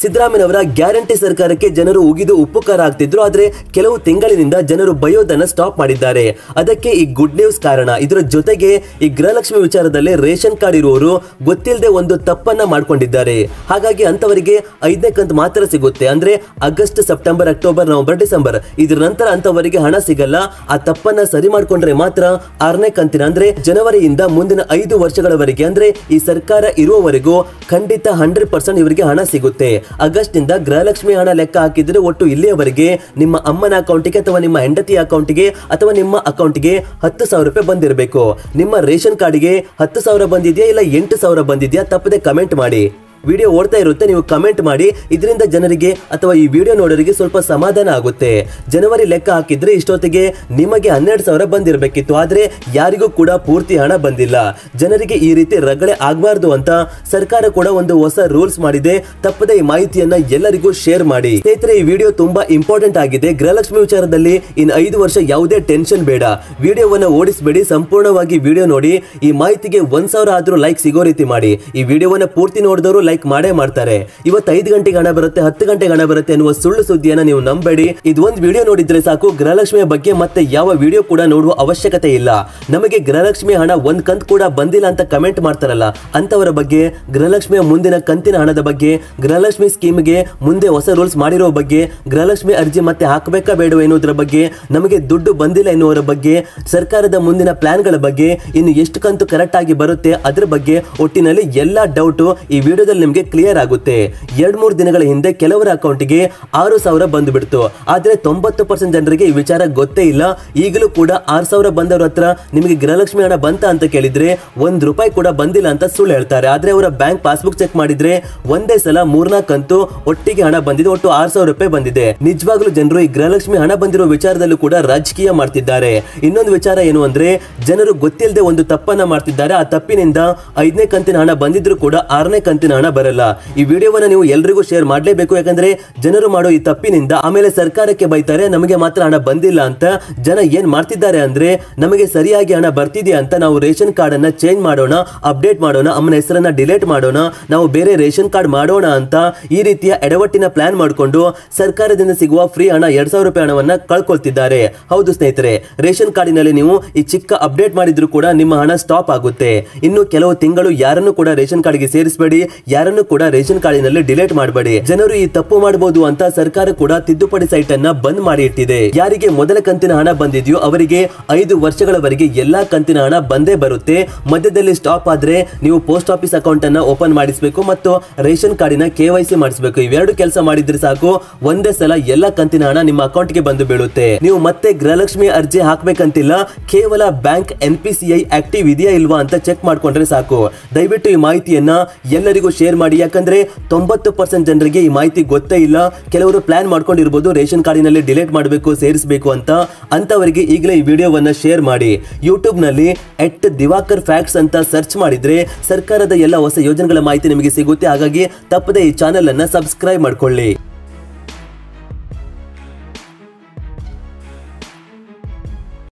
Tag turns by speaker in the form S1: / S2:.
S1: ಸಿದ್ದರಾಮಯ್ಯನವರ ಗ್ಯಾರಂಟಿ ಸರ್ಕಾರಕ್ಕೆ ಜನರು ಉಗಿದು ಉಪ್ಪು ಖಾರ ಆಗ್ತಿದ್ರು. ಆದ್ರೆ ಕೆಲವು ತಿಂಗಳಿನಿಂದ ಜನರು ಬಯೋದನ್ನ ಸ್ಟಾಪ್ ಮಾಡಿದ್ದಾರೆ. ಅದಕ್ಕೆ ಈ ಗುಡ್ ನ್ಯೂಸ್ ಕಾರಣ. ಇದರ ಜೊತೆಗೆ ಈ ಗೃಹಲಕ್ಷ್ಮಿ ವಿಚಾರದಲ್ಲಿ ರೇಷನ್ ಕಾರ್ಡ್ ಇರುವವರು ಗೊತ್ತಿಲ್ಲದೆ ಒಂದು ತಪ್ಪನ್ನ ಮಾಡ್ಕೊಂಡಿದ್ದಾರೆ. ಹಾಗಾಗಿ ಅಂತವರಿಗೆ 5ನೇ ಕಂತು ಮಾತ್ರ ಸಿಗುತ್ತೆ. ಅಂದ್ರೆ August, September, October, November, December. ಇದರ ನಂತರ ಅಂತವರಿಗೆ ಹಣ ಸಿಗಲ್ಲ. ಆ ತಪ್ಪನ್ನ ಸರಿ ಮಾಡ್ಕೊಂಡ್ರೆ ಮಾತ್ರ 6ನೇ ಕಂತಿನ ಅಂದ್ರೆ ಜನವರಿಯಿಂದ ಮುಂದಿನ 5 ವರ್ಷಗಳವರೆಗೆ ಅಂದ್ರೆ ಈ ಸರ್ಕಾರ ಇರುವವರೆಗೂ ಖಂಡಿತ 100% ಇವರಿಗೆ ಹಣ ಸಿಗುತ್ತೆ. ಆಗಸ್ಟ್ ನಿಂದ ಗೃಹಲಕ್ಷ್ಮಿ ಹಣ ಲೆಕ್ಕ ಹಾಕಿದ್ರೆ ಒಟ್ಟು ಇಲ್ಲಿಯವರೆಗೆ ನಿಮ್ಮ ಅಮ್ಮನ ಅಕೌಂಟಿಗೆ ಅಥವಾ ನಿಮ್ಮ ಹೆಂಡತಿ ಅಕೌಂಟಿಗೆ ಅಥವಾ ನಿಮ್ಮ ಅಕೌಂಟಿಗೆ 10,000 ರೂಪಾಯಿ ಬಂದಿರಬೇಕು. ನಿಮ್ಮ ರೇಷನ್ ಕಾರ್ಡಿಗೆ 10,000 ಬಂದಿದೆಯಾ ಇಲ್ಲ 8,000 ಬಂದಿದೆಯಾ ತಪ್ಪದೆ ಕಮೆಂಟ್ ಮಾಡಿ. ವಿಡಿಯೋ ಓಡ್ತಾ ಇರುತ್ತೆ, ನೀವು ಕಮೆಂಟ್ ಮಾಡಿ. ಇದರಿಂದ ಜನರಿಗೆ ಅಥವಾ ಈ ವಿಡಿಯೋ ನೋಡೋರಿಗೆ ಸ್ವಲ್ಪ ಸಮಾಧಾನ ಆಗುತ್ತೆ. ಜನವರಿ ಲೆಕ್ಕ ಹಾಕಿದ್ರೆ ಇಷ್ಟೊತ್ತಿಗೆ ನಿಮಗೆ 12,000 ಬಂದಿರಬೇಕಿತ್ತು. ಆದ್ರೆ ಯಾರಿಗೂ ಕೂಡ ಪೂರ್ತಿ ಹಣ ಬಂದಿಲ್ಲ. ಜನರಿಗೆ ಈ ರೀತಿ ರಗಳೆ ಆಗಬಾರ್ದು ಅಂತ ಸರ್ಕಾರ ಕೂಡ ಒಂದು ಹೊಸ ರೂಲ್ಸ್ ಮಾಡಿದೆ. ತಪ್ಪದೆ ಈ ಮಾಹಿತಿಯನ್ನ ಎಲ್ಲರಿಗೂ ಶೇರ್ ಮಾಡಿ. ಸ್ನೇಹಿತರೆ, ಈ ವಿಡಿಯೋ ತುಂಬಾ ಇಂಪಾರ್ಟೆಂಟ್ ಆಗಿದೆ. ಗೃಹಲಕ್ಷ್ಮಿ ವಿಚಾರದಲ್ಲಿ ಇನ್ನು 5 ವರ್ಷ ಯಾವುದೇ ಟೆನ್ಷನ್ ಬೇಡ. ವಿಡಿಯೋವನ್ನ ಓಡಿಸಬೇಡಿ, ಸಂಪೂರ್ಣವಾಗಿ ವಿಡಿಯೋ ನೋಡಿ. ಈ ಮಾಹಿತಿಗೆ 1,000 ಆದ್ರೂ ಲೈಕ್ ಸಿಗೋ ರೀತಿ ಮಾಡಿ. ಈ ವಿಡಿಯೋವನ್ನ ಪೂರ್ತಿ ನೋಡಿದವರು ಲೈಕ್ ಮಾಡೇ ಮಾಡ್ತಾರೆ. ಇವತ್ತು 5 ಗಂಟೆಗೆ ಹಣ ಬರುತ್ತೆ, 10 ಗಂಟೆಗೆ ಹಣ ಬರುತ್ತೆ ಅನ್ನುವ ಸುಳ್ಳು ಸುದ್ದಿಯನ್ನ ನೀವು ನಂಬೇಡಿ. ಇದು ಒಂದು ವಿಡಿಯೋ ನೋಡಿದ್ರೆ ಸಾಕು. ಗೃಹಲಕ್ಷ್ಮಿಯ ಬಗ್ಗೆ ಮತ್ತೆ ಯಾವ ವಿಡಿಯೋ ಕೂಡ ನೋಡುವ ಅವಶ್ಯಕತೆ ಇಲ್ಲ. ನಮಗೆ ಗೃಹಲಕ್ಷ್ಮಿ ಹಣ ಒಂದ್ ಕಂತು ಕೂಡ ಬಂದಿಲ್ಲ ಅಂತ ಕಮೆಂಟ್ ಮಾಡ್ತಾರಲ್ಲ, ಅಂತವರ ಬಗ್ಗೆ, ಗೃಹಲಕ್ಷ್ಮಿಯ ಮುಂದಿನ ಕಂತಿನ ಹಣದ ಬಗ್ಗೆ, ಗೃಹಲಕ್ಷ್ಮಿ ಸ್ಕೀಮ್ಗೆ ಮುಂದೆ ಹೊಸ ರೂಲ್ಸ್ ಮಾಡಿರೋ ಬಗ್ಗೆ, ಗೃಹಲಕ್ಷ್ಮಿ ಅರ್ಜಿ ಮತ್ತೆ ಹಾಕಬೇಕಾ ಬೇಡವ ಎನ್ನುವುದರ ಬಗ್ಗೆ, ನಮಗೆ ದುಡ್ಡು ಬಂದಿಲ್ಲ ಎನ್ನುವರ ಬಗ್ಗೆ, ಸರ್ಕಾರದ ಮುಂದಿನ ಪ್ಲಾನ್ಗಳ ಬಗ್ಗೆ, ಇನ್ನು ಎಷ್ಟು ಕಂತು ಕರೆಕ್ಟ್ ಆಗಿ ಬರುತ್ತೆ ಅದರ ಬಗ್ಗೆ, ಒಟ್ಟಿನಲ್ಲಿ ಎಲ್ಲಾ ಡೌಟ್ ಈ ವಿಡಿಯೋದಲ್ಲಿ ನಿಮಗೆ ಕ್ಲಿಯರ್ ಆಗುತ್ತೆ. 2-3 ದಿನಗಳ ಹಿಂದೆ ಕೆಲವರ ಅಕೌಂಟಿಗೆ 6,000 ಬಂದುಬಿಡ್ತು. ಆದ್ರೆ 90% ಜನರಿಗೆ ಈ ವಿಚಾರ ಗೊತ್ತೇ ಇಲ್ಲ. ಈಗಲೂ ಕೂಡ 6,000 ಬಂದವರ ಹತ್ರ ನಿಮಗೆ ಗೃಹಲಕ್ಷ್ಮಿ ಹಣ ಬಂತ ಅಂತ ಕೇಳಿದ್ರೆ ₹1 ಕೂಡ ಬಂದಿಲ್ಲ ಅಂತ ಸುಳ್ಳು ಹೇಳ್ತಾರೆ. ಆದ್ರೆ ಅವರ ಬ್ಯಾಂಕ್ ಪಾಸ್ಬುಕ್ ಚೆಕ್ ಮಾಡಿದ್ರೆ ಒಂದೇ ಸಲ 3-4 ಕಂತು ಒಟ್ಟಿಗೆ ಹಣ ಬಂದಿದೆ. ಒಟ್ಟು 6,000 ರೂಪಾಯಿ ಬಂದಿದೆ. ನಿಜವಾಗ್ಲೂ ಜನರು ಈ ಗೃಹಲಕ್ಷ್ಮಿ ಹಣ ಬಂದಿರೋ ವಿಚಾರದಲ್ಲೂ ಕೂಡ ರಾಜಕೀಯ ಮಾಡ್ತಿದ್ದಾರೆ. ಇನ್ನೊಂದು ವಿಚಾರ ಏನು ಅಂದ್ರೆ, ಜನರು ಗೊತ್ತಿಲ್ಲದೆ ಒಂದು ತಪ್ಪನ್ನ ಮಾಡ್ತಿದ್ದಾರೆ. ಆ ತಪ್ಪಿನಿಂದ 5ನೇ ಕಂತಿನ ಹಣ ಬಂದಿದ್ರು ಕೂಡ 6ನೇ ಕಂತಿನ ಹಣ ಬರಲ್ಲ. ಈ ವಿಡಿಯೋವನ್ನ ನೀವು ಎಲ್ರಿಗೂ ಶೇರ್ ಮಾಡಲೇಬೇಕು. ಯಾಕಂದ್ರೆ ಜನರು ಮಾಡೋ ಈ ತಪ್ಪಿನಿಂದ ಆಮೇಲೆ ಸರ್ಕಾರಕ್ಕೆ ಬೈತಾರೆ, ನಮಗೆ ಮಾತ್ರ ಹಣ ಬಂದಿಲ್ಲ ಅಂತ. ಜನ ಏನ್ ಮಾಡ್ತಿದ್ದಾರೆ ಅಂದ್ರೆ, ನಮಗೆ ಸರಿಯಾಗಿ ಹಣ ಬರ್ತಿದೆಯಾ ಅಂತ ನಾವು ರೇಷನ್ ಕಾರ್ಡ್ ಅನ್ನ ಚೇಂಜ್ ಮಾಡೋಣ, ಅಪ್ಡೇಟ್ ಮಾಡೋಣ, ಅಮ್ಮನ ಹೆಸರನ್ನ ಡಿಲೀಟ್ ಮಾಡೋಣ, ನಾವು ಬೇರೆ ರೇಷನ್ ಕಾರ್ಡ್ ಮಾಡೋಣ ಅಂತ ಈ ರೀತಿಯ ಎಡವಟ್ಟಿನ ಪ್ಲಾನ್ ಮಾಡಿಕೊಂಡು ಸರ್ಕಾರದಿಂದ ಸಿಗುವ ಫ್ರೀ ಹಣ 2,000 ರೂಪಾಯಿ ಹಣವನ್ನ ಕಳ್ಕೊಳ್ತಿದ್ದಾರೆ. ಹೌದು ಸ್ನೇಹಿತರೆ, ರೇಷನ್ ಕಾರ್ಡಿನಲ್ಲಿ ನೀವು ಈ ಚಿಕ್ಕ ಅಪ್ಡೇಟ್ ಮಾಡಿದ್ರು ಕೂಡ ನಿಮ್ಮ ಹಣ ಸ್ಟಾಪ್ ಆಗುತ್ತೆ. ಇನ್ನು ಕೆಲವು ತಿಂಗಳು ಯಾರನ್ನು ಕೂಡ ರೇಷನ್ ಕಾರ್ಡ್ಗೆ ಸೇರಿಸಬೇಡಿ, ಯಾರನ್ನು ಕೂಡ ರೇಷನ್ ಕಾರ್ಡಿನಲ್ಲಿ ಡಿಲೀಟ್ ಮಾಡಬೇಡಿ. ಜನರು ಈ ತಪ್ಪು ಮಾಡಬಹುದು ಅಂತ ಸರ್ಕಾರ ಕೂಡ ತಿದ್ದುಪಡಿ ಸೈಟ್ ಅನ್ನ ಬಂದ್ ಮಾಡಿ ಇಟ್ಟಿದೆ. ಯಾರಿಗೆ ಮೊದಲ ಕಂತಿನ ಹಣ ಬಂದಿದೆಯೋ ಅವರಿಗೆ 5 ವರ್ಷಗಳವರೆಗೆ ಎಲ್ಲಾ ಕಂತಿನ ಹಣ ಬಂದೇ ಬರುತ್ತೆ. ಮಧ್ಯದಲ್ಲಿ ಸ್ಟಾಪ್ ಆದ್ರೆ ನೀವು ಪೋಸ್ಟ್ ಆಫೀಸ್ ಅಕೌಂಟ್ ಅನ್ನ ಓಪನ್ ಮಾಡಿಸಬೇಕು ಮತ್ತು ರೇಷನ್ ಕಾರ್ಡಿನ KYC ಮಾಡಿಸಬೇಕು. ಇವೆರಡು ಕೆಲಸ ಮಾಡಿದ್ರೆ ಸಾಕು, ಒಂದೇ ಸಲ ಎಲ್ಲಾ ಕಂತಿನ ಹಣ ನಿಮ್ಮ ಅಕೌಂಟ್ಗೆ ಬಂದು ಬೀಳುತ್ತೆ. ನೀವು ಮತ್ತೆ ಗೃಹಲಕ್ಷ್ಮಿ ಅರ್ಜಿ ಹಾಕ್ಬೇಕಂತಿಲ್ಲ. ಕೇವಲ ಬ್ಯಾಂಕ್ NPCI ಆಕ್ಟಿವ್ ಇದೆಯಾ ಇಲ್ವಾ ಅಂತ ಚೆಕ್ ಮಾಡ್ಕೊಂಡ್ರೆ ಸಾಕು. ದಯವಿಟ್ಟು ಈ ಮಾಹಿತಿಯನ್ನ ಎಲ್ಲರಿಗೂ ಶೇರ್ ಮಾಡಿ. ಯಾಕಂದ್ರೆ 90% ಜನರಿಗೆ ಈ ಮಾಹಿತಿ ಗೊತ್ತೇ ಇಲ್ಲ. ಕೆಲವರು ಪ್ಲಾನ್ ಮಾಡ್ಕೊಂಡಿರ್ಬೋದು ರೇಷನ್ ಕಾರ್ಡಿನಲ್ಲಿ ಡಿಲೀಟ್ ಮಾಡಬೇಕು, ಸೇರಿಸಬೇಕು ಅಂತ. ಅಂತವರಿಗೆ ಈಗಲೇ ಈ ವಿಡಿಯೋವನ್ನ ಶೇರ್ ಮಾಡಿ. ಯೂಟ್ಯೂಬ್ ನಲ್ಲಿ @ದಿವಾಕರ್ ಫ್ಯಾಕ್ಟ್ಸ್ ಅಂತ ಸರ್ಚ್ ಮಾಡಿದ್ರೆ ಸರ್ಕಾರದ ಎಲ್ಲ ಹೊಸ ಯೋಜನೆಗಳ ಮಾಹಿತಿ ನಿಮಗೆ ಸಿಗುತ್ತೆ. ಹಾಗಾಗಿ ತಪ್ಪದೆ ಈ ಚಾನೆಲ್ ಅನ್ನ ಸಬ್ಸ್ಕ್ರೈಬ್ ಮಾಡ್ಕೊಳ್ಳಿ.